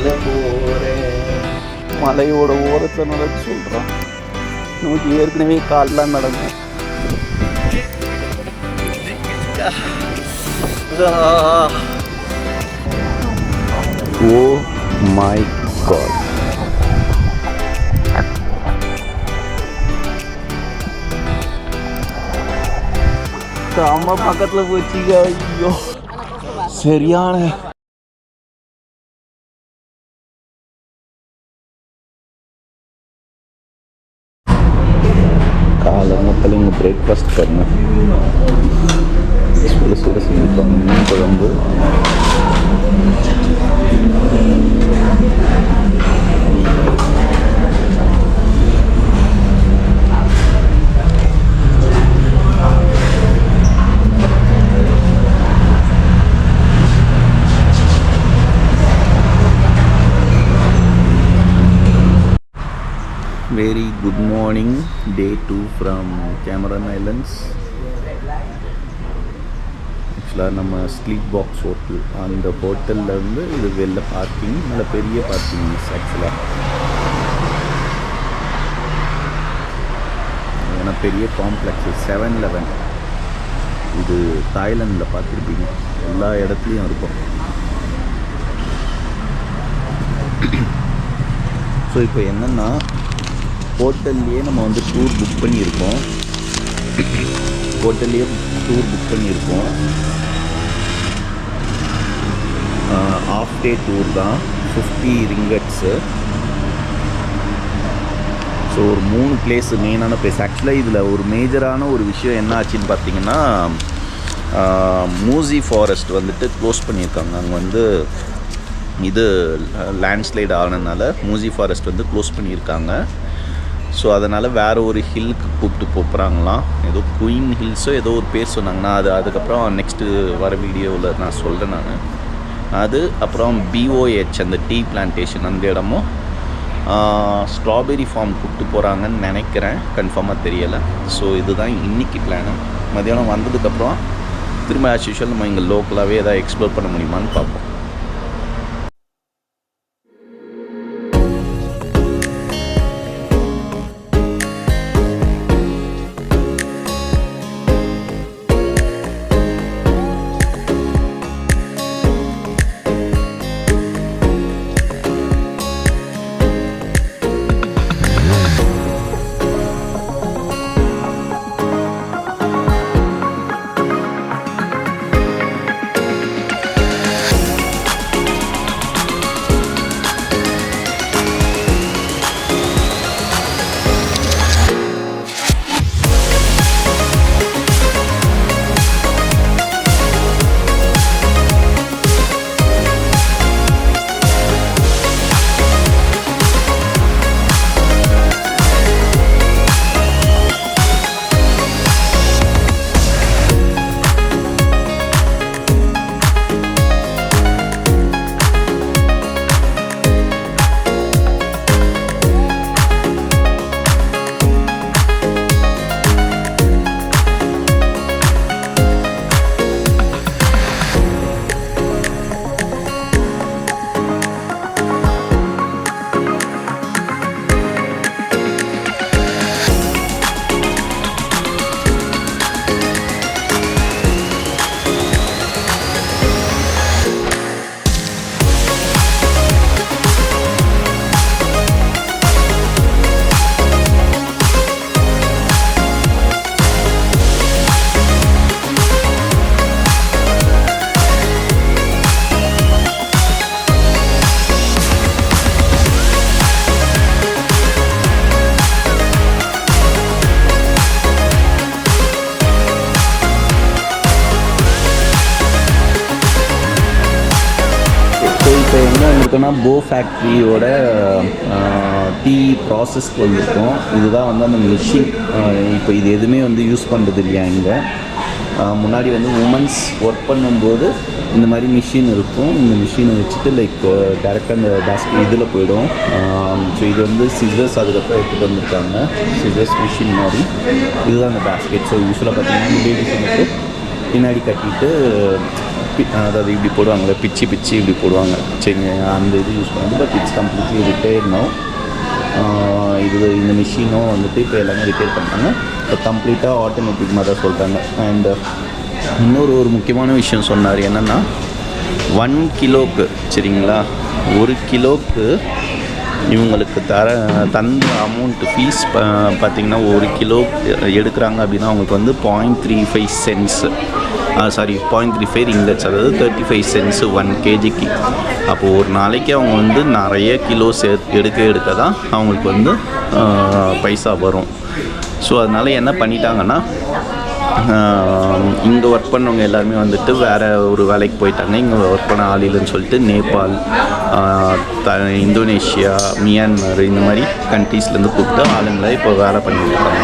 போகிறேன். மலையோட ஓரத்தில் நடக்க சொல்கிறான். நமக்கு ஏற்கனவே கால்லாம் நடந்தேன். ஓ மை காட், அம்மா பக்கத்தில் போச்சுங்க. ஐயோ சரியான காலை மக்கள் இங்கே பிரேக்ஃபாஸ்ட் பண்ணேன். சுட சுட செஞ்சுருப்பாங்க மீன் குழம்பு. Very good morning, day 2 from Cameron Highlands. ஆக்சுவலாக நம்ம ஸ்லீப் பாக்ஸ் ஹோட்டல், அந்த ஹோட்டலில் வந்து இது வெளில பார்க்கிங், நல்ல பெரிய பார்க்கிங் மிஸ் ஆக்சுவலாக. ஏன்னா பெரிய காம்ப்ளெக்ஸு 7-11, இது தாய்லாண்டில் பார்த்துருப்பீங்க, எல்லா இடத்துலையும் இருக்கும். ஸோ இப்போ என்னென்னா ஹோட்டல்லையே நம்ம வந்து டூர் புக் பண்ணியிருக்கோம். ஆஃப் டே டூர் தான், 50 ரிங்கட்ஸு. ஸோ ஒரு 3 பிளேஸு, மெயினான பிளேஸ். ஆக்சுவலாக இதில் ஒரு மேஜரான ஒரு விஷயம் என்ன ஆச்சுன்னு பார்த்தீங்கன்னா, மூசி ஃபாரஸ்ட் வந்துட்டு க்ளோஸ் பண்ணியிருக்காங்க. அங்கே வந்து இது லேண்ட்ஸ்லைடு ஆனதுனால மூசி ஃபாரஸ்ட் வந்து க்ளோஸ் பண்ணியிருக்காங்க. ஸோ அதனால் வேறு ஒரு ஹில்லுக்கு கூப்பிட்டு போகிறாங்களாம், ஏதோ குயின் ஹில்ஸோ ஏதோ ஒரு பேர் சொன்னாங்கன்னா, அதுக்கப்புறம் நெக்ஸ்ட்டு வர வீடியோவில் நான் சொல்கிறேன். அது அப்புறம் BOH அந்த டீ பிளான்டேஷன் அந்த இடமும் ஸ்ட்ராபெரி ஃபார்ம் கூப்பிட்டு போகிறாங்கன்னு நினைக்கிறேன், கன்ஃபார்மாக தெரியலை. ஸோ இதுதான் இன்றைக்கி பிளானு. மதியானம் வந்ததுக்கப்புறம் திரும்ப ஆஸ் யூஷுவல் நம்ம இங்கே லோக்கலாகவே எதாவது எக்ஸ்ப்ளோர் பண்ண முடியுமான்னு பார்ப்போம். இருக்குன்னா போ ஃபேக்ட்ரியோட டீ ப்ராசஸ்க்கு வந்திருக்கோம். இதுதான் வந்து அந்த மிஷின். இப்போ இது எதுவுமே வந்து யூஸ் பண்ணுறது இல்லையா இங்கே. முன்னாடி வந்து உமன்ஸ் ஒர்க் பண்ணும்போது இந்த மாதிரி மிஷின் இருக்கும். இந்த மிஷினை வச்சுட்டு லைக் டேரெக்டாக அந்த பேஸ்கெட் இதில் போயிடும். ஸோ இது வந்து சிசர்ஸ் அதுக்கப்புறம் எடுத்துகிட்டு வந்திருக்காங்க. சிசர்ஸ் மிஷின் மாதிரி இதுதான் அந்த பேஸ்கெட். ஸோ யூஸ்வலாக பார்த்தீங்கன்னா லேடிஸ் வந்துட்டு பின்னாடி கட்டிட்டு அதாவது இப்படி போடுவாங்களே, பிச்சு இப்படி போடுவாங்க சரிங்க, அந்த இது யூஸ் பண்ணுவாங்க. But it's completely repair no. இந்த மிஷினும் வந்துட்டு இப்போ எல்லாமே ரிப்பேர் பண்ணாங்க. இப்போ கம்ப்ளீட்டாக ஆட்டோமேட்டிக் மாதிரி தான் சொல்கிறாங்க. அண்ட் இன்னொரு முக்கியமான விஷயம் சொன்னார் என்னென்னா, 1 கிலோக்கு சரிங்களா, 1 கிலோக்கு இவங்களுக்கு தந்த அமௌண்ட்டு ஃபீஸ் பார்த்திங்கன்னா 1 கிலோ எடுக்கிறாங்க அப்படின்னா அவங்களுக்கு வந்து 0.35 சென்ட்ஸு, 0.35 ரிங்கட்ஸ், அதாவது 35 சென்ட்ஸு 1 kgக்கு. அப்போது ஒரு நாளைக்கு அவங்க வந்து நிறைய கிலோ எடுக்க தான் அவங்களுக்கு வந்து பைசா வரும். ஸோ அதனால் என்ன பண்ணிட்டாங்கன்னா, இங்கே ஒர்க் பண்ணவங்க எல்லாருமே வந்துட்டு வேறு ஒரு வேலைக்கு போயிட்டாங்க. இங்கே ஒர்க் பண்ண ஆள் இல்லைன்னு சொல்லிட்டு நேபாள், இந்தோனேஷியா, மியான்மர் இந்த மாதிரி கண்ட்ரீஸ்லேருந்து கூப்பிட்டு ஆளுங்களை இப்போ வேலை பண்ணிட்டு இருக்காங்க.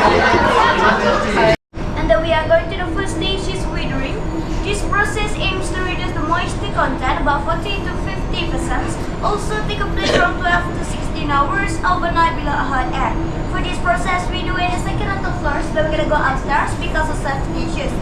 This process aims to reduce the moisture content about 40 to 50%. Also take a place from 12 to 16 hours overnight below hot air. For this process, we do it in the second and third floors, but we're gonna go upstairs because of safety issues.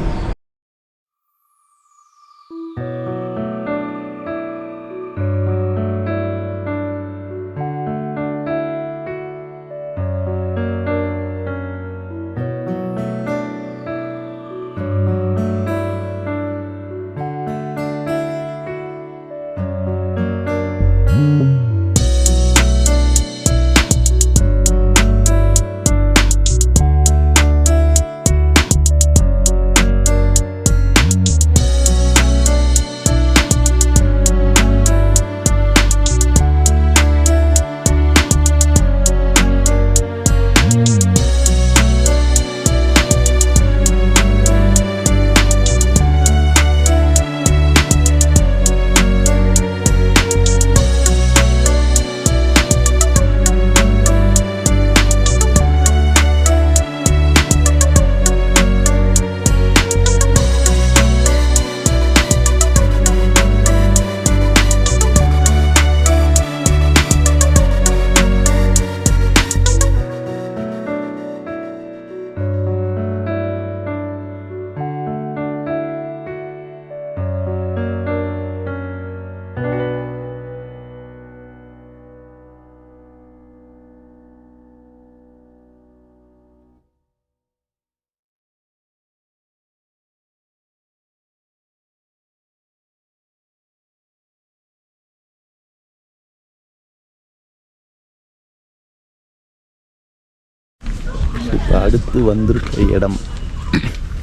இப்போ அடுத்து வந்திருக்க இடம்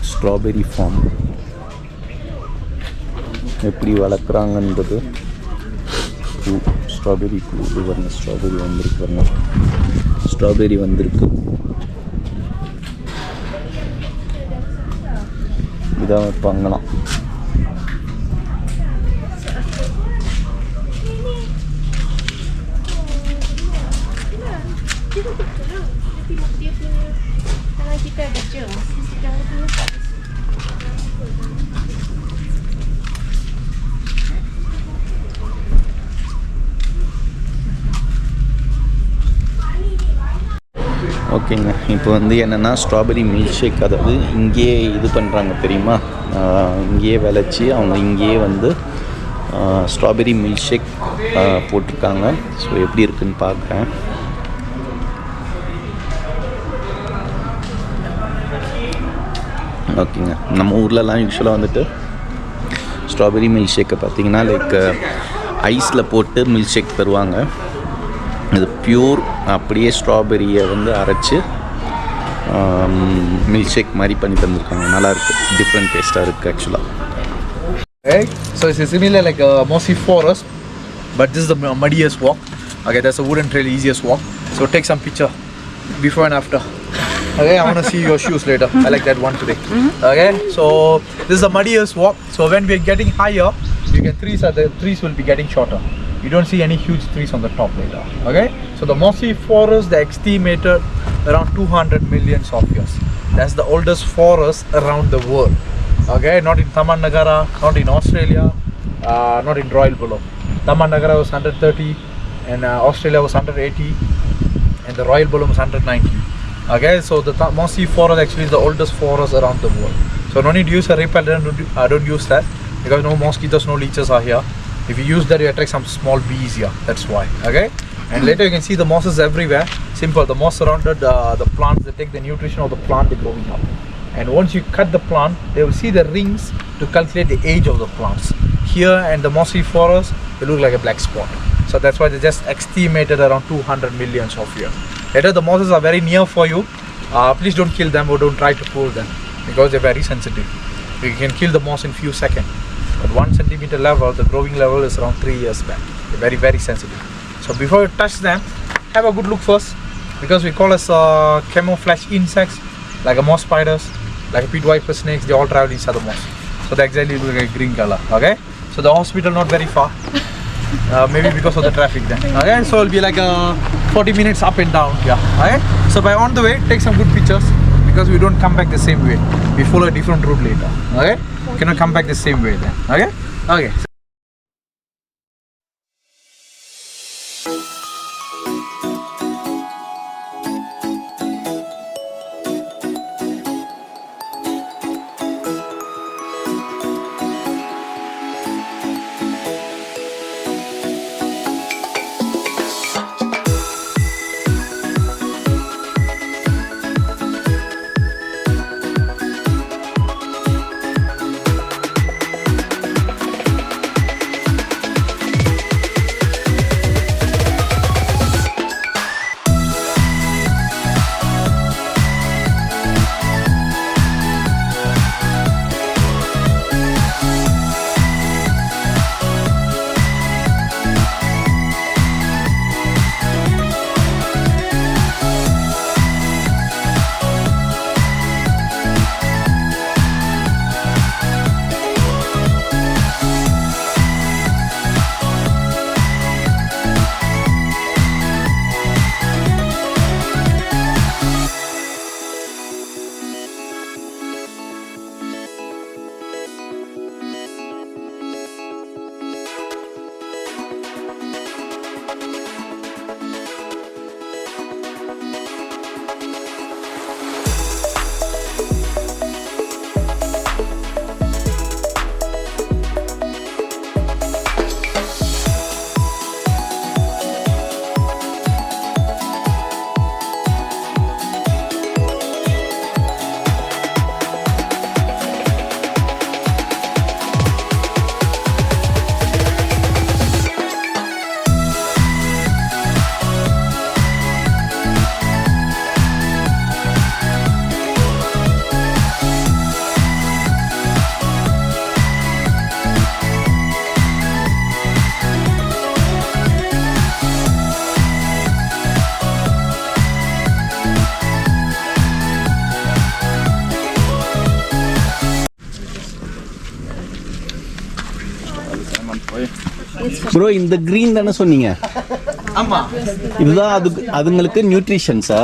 strawberry form. எப்படி வளர்க்குறாங்கன்றது strawberry பூ வரணும். Strawberry வந்திருக்கு. இதான் வைப்பாங்களாம். ஓகேங்க, இப்போ வந்து என்னென்னா ஸ்ட்ராபெரி மில்க் ஷேக், அதாவது இங்கேயே இது பண்ணுறாங்க தெரியுமா, இங்கேயே விளைச்சி அவங்க இங்கேயே வந்து ஸ்ட்ராபெரி மில்க் ஷேக் போட்டிருக்காங்க. ஸோ எப்படி இருக்குன்னு பார்க்குறேன். ஓகேங்க, நம்ம ஊர்லலாம் யூஸ்வலாக வந்துட்டு ஸ்ட்ராபெரி மில்க் ஷேக்கை பார்த்திங்கன்னா லைக் ஐஸில் போட்டு மில்க் ஷேக் தருவாங்க. இது ப்யூர் அப்படியே ஸ்ட்ராபெரியை வந்து அரைச்சி மில்க் ஷேக் மாதிரி பண்ணி தந்துருக்காங்க. நல்லாயிருக்கு, டிஃப்ரெண்ட் டேஸ்ட்டாக இருக்குது ஆக்சுவலாக. Okay, so it's similar like a mossy forest, but this is the muddiest walk. Okay, that's a wooden trail, easiest walk. So take some picture before and after. Okay, I want to see your shoes later. I like that one today. Okay, so this is the muddiest walk. So when we are getting higher, you can trees will be getting shorter. You don't see any huge trees on the top later. Okay, so the mossy forest, they estimated around 200 million of years. That's the oldest forest around the world. Okay, not in Tamannagara, not in Australia, not in Royal Bullok. Tamannagara was 130 and Australia was 180 and the Royal Bullok was 190. Okay, so the mossy forest actually is the oldest forest around the world. So no need to use a repellent, don't use that. because no mosquitoes, no leeches are here. If you use that, you attract some small bees here. That's why. Okay. And later you can see the mosses everywhere. Simple. The moss surrounded the plants. They take the nutrition of the plant they're growing up. And once you cut the plant, they will see the rings to calculate the age of the plants. Here and the mossy forest, they look like a black spot. So that's why they just estimated around 200 millions of years. Later the mosses are very near for you. Please don't kill them or don't try to pull them because they're very sensitive. You can kill the moss in few seconds. But 1 centimeter level, the growing level is around 3 years back. They're very, very sensitive. So before you touch them, have a good look first, because we call as camouflage insects, like a moss spiders, like a pit viper snakes, they all travel inside the moss. So they exactly look like a green color. Okay. So the hospital not very far. Maybe because of the traffic then. Okay. So it'll be like 40 minutes up and down. Yeah. Okay. So by on the way, take some good pictures, because we don't come back the same way. We follow a different route later. Okay. Cannot come back the same way then. Okay. Okay. Bro இந்த green தானே சொன்னீங்க? ஆமா. இதுதான் அதுங்களுக்கு நியூட்ரிஷன்ஸா?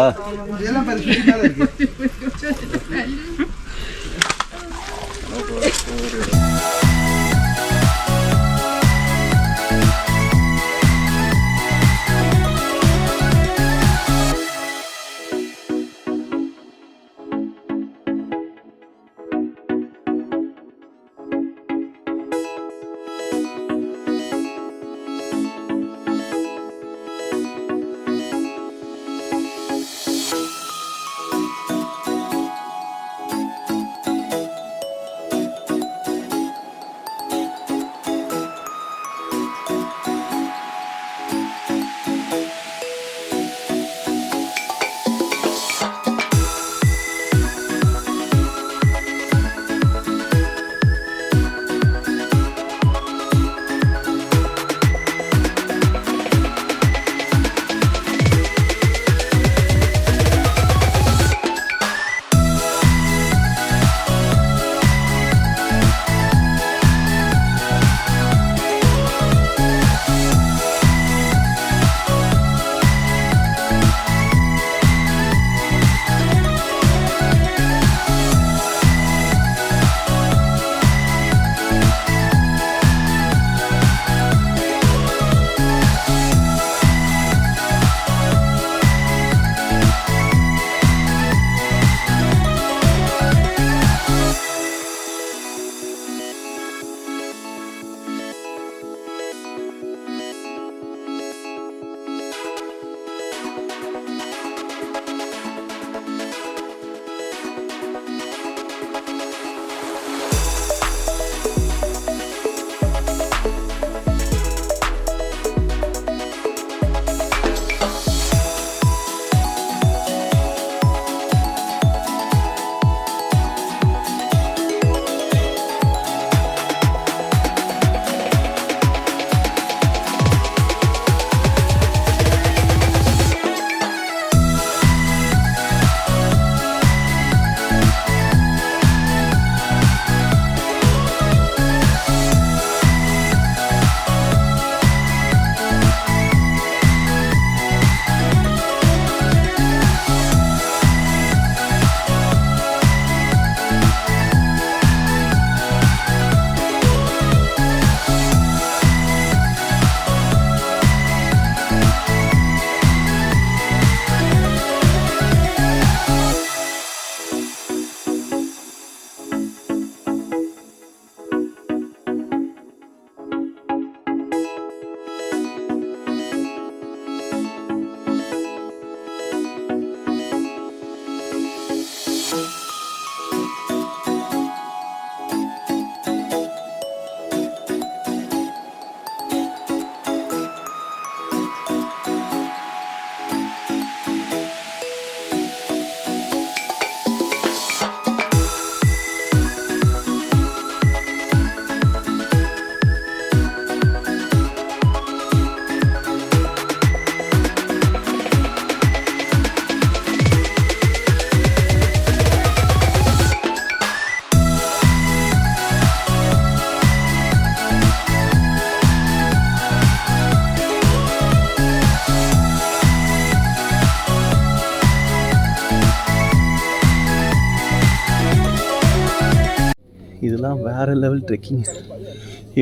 வேறு level trekking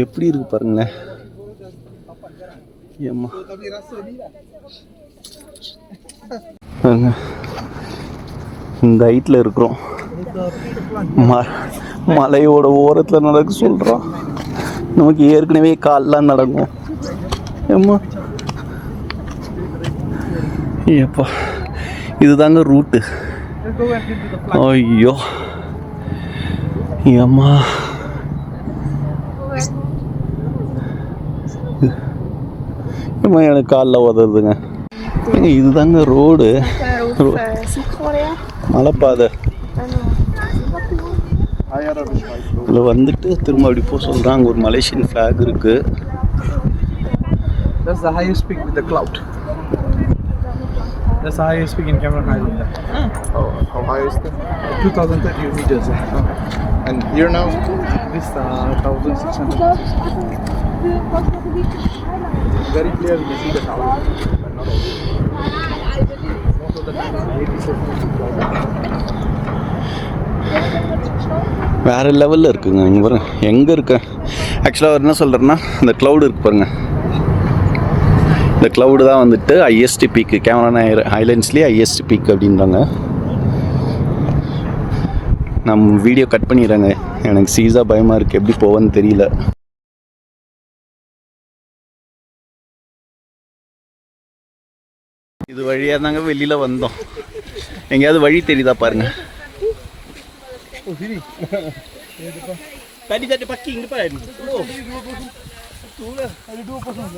எப்படி இருக்கு பாருங்களேன். ஏம்மா இந்த ஹைட்டில் இருக்கிறோம். மலையோட ஓரத்தில் நடக்க சொல்கிறோம். நமக்கு ஏற்கனவே கால்லாம் நடக்கும். ஏம்மா ஏப்பா இதுதாங்க ரூட்டு. ஐயோ ஏம்மா ஏம்மா எனக்கு காலில் உதவுதுங்க. ஏங்க இதுதாங்க ரோடு, மலைப்பாதை. இதில் வந்துட்டு திரும்ப அப்படி போக சொல்கிறாங்க. அங்கே ஒரு மலேசியன் ஃப்ளாக் இருக்குது. That's the highest peak with the cloud. That's the highest peak in Cameron Highlands. How high is that? 2030 meters. And here now? This 1600. Very clear, you can see the tower. But not all. Most of the time, 87. வேறு லெவலில் இருக்குங்க. இங்கே பாருங்க எங்கே இருக்க. ஆக்சுவலாக அவர் என்ன சொல்கிறேன்னா இந்த க்ளவுடு இருக்குது பாருங்க. இந்த க்ளவுடு தான் வந்துட்டு ஐஎஸ்டி பீக்கு, கேமரான் ஹைலைன்ஸ்லேயே ஐஎஸ்டி பீக் அப்படின்றாங்க. நான் வீடியோ கட் பண்ணிடுறேங்க. எனக்கு சீரியஸாக பயமாக இருக்குது, எப்படி போவேன்னு தெரியல. இது வழியாக தாங்க வெளியில் வந்தோம். எங்கேயாவது வழி தெரியுதா பாருங்க. Tadi tak ada parking depan. Oh. Tu lah, ada 2 pasang.